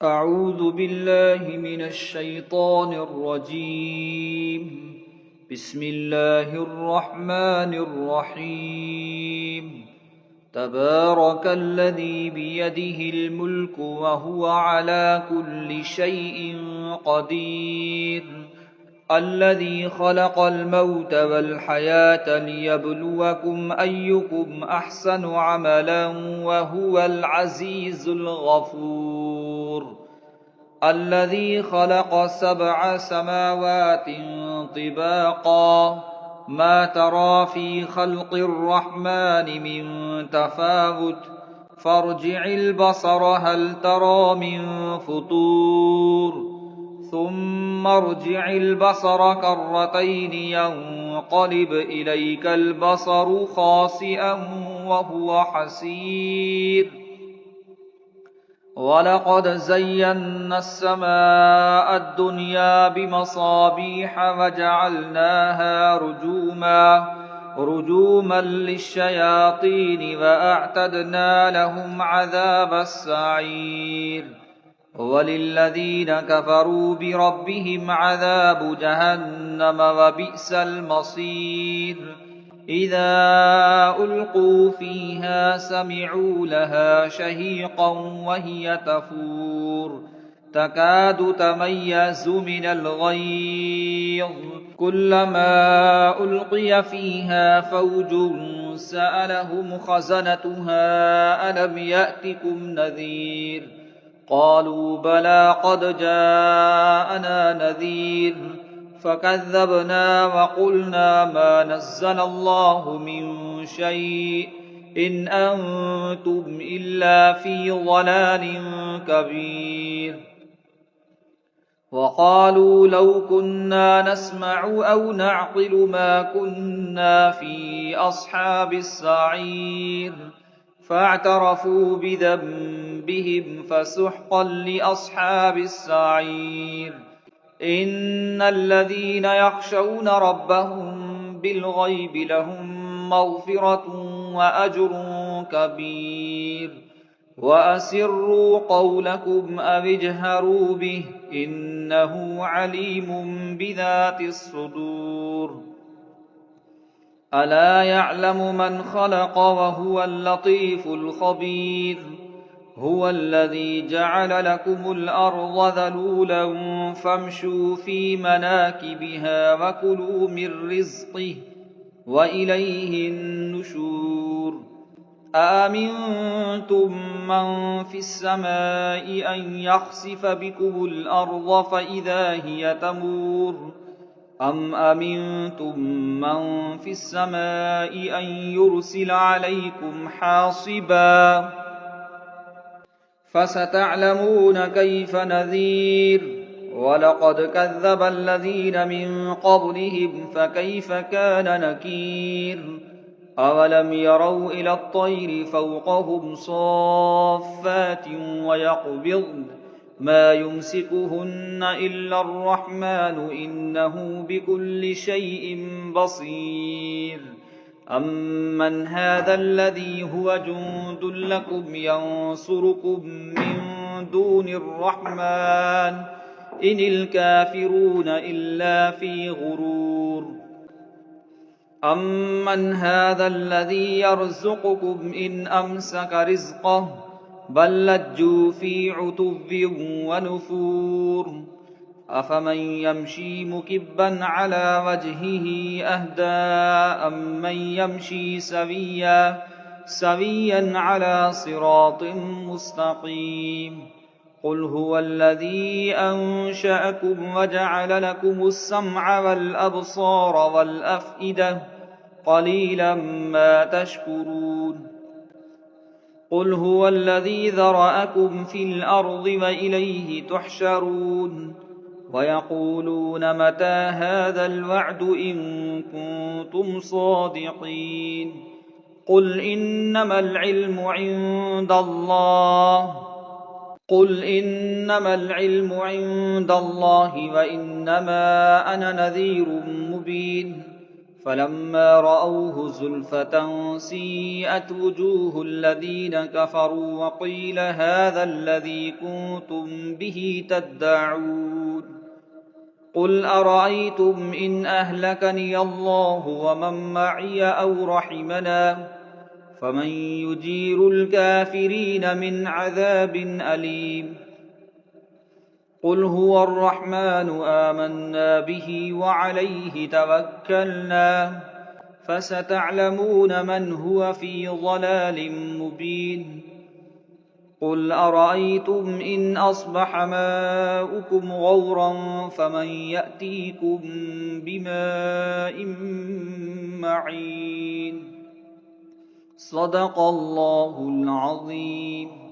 أعوذ بالله من الشيطان الرجيم. بسم الله الرحمن الرحيم. تبارك الذي بيده الملك وهو على كل شيء قدير. الذي خلق الموت والحياة ليبلوكم أيكم أحسن عملا وهو العزيز الغفور. الذي خلق 7 سماوات طباقا ما ترى في خلق الرحمن من تفاوت فارجع البصر هل ترى من فطور ثم ارجع البصر كرتين ينقلب إليك البصر خاسئا وهو حسير. ولقد زينا السماء الدنيا بمصابيح وجعلناها رجوما للشياطين وأعتدنا لهم عذاب السعير. وللذين كفروا بربهم عذاب جهنم وبئس المصير. إذا ألقوا فيها سمعوا لها شهيقا وهي تفور تكاد تميز من الغيظ كلما ألقي فيها فوج سألهم خزنتها ألم يأتكم نذير قالوا بلى قد جاءنا نذير فكذبنا وقلنا ما نزل الله من شيء إن أنتم إلا في ضلال كبير. وقالوا لو كنا نسمع أو نعقل ما كنا في أصحاب السعير فاعترفوا بذنبهم فسحقا لأصحاب السعير. إن الذين يخشون ربهم بالغيب لهم مغفرة وأجر كبير. وأسروا قولكم أو اجهروا به إنه عليم بذات الصدور. ألا يعلم من خلق وهو اللطيف الخبير. هو الذي جعل لكم الأرض ذلولا فامشوا في مناكبها وكلوا من رزقه وإليه النشور. أأمنتم من في السماء أن يخسف بكم الأرض فإذا هي تمور أم أمنتم من في السماء أن يرسل عليكم حاصبا فستعلمون كيف نذير. ولقد كذب الذين من قبلهم فكيف كان نكير. أولم يروا إلى الطير فوقهم صافات ويقبضن ما يمسكهن إلا الرحمن إنه بكل شيء بصير. أمن هذا الذي هو جند لكم ينصركم من دون الرحمن إن الكافرون إلا في غرور. أمن هذا الذي يرزقكم إن أمسك رزقه بل لجوا في عتو ونفور. أفمن يمشي مكبا على وجهه أهدى أمن يمشي سويا على صراط مستقيم. قل هو الذي أنشأكم وجعل لكم السمع والأبصار والأفئدة قليلا ما تشكرون. قل هو الذي ذرأكم في الأرض وإليه تحشرون. ويقولون متى هذا الوعد إن كنتم صادقين. قل إنما العلم عند الله وإنما أنا نذير مبين. فلما رأوه زلفة سيئت وجوه الذين كفروا وقيل هذا الذي كنتم به تدعون قل أرأيتم إن أهلكني الله ومن معي أو رحمنا فمن يجير الكافرين من عذاب أليم قل هو الرحمن آمنا به وعليه توكلنا فستعلمون من هو في ضلال مبين قل أرأيتم إن أصبح ماؤكم غورا فمن يأتيكم بماء معين صدق الله العظيم.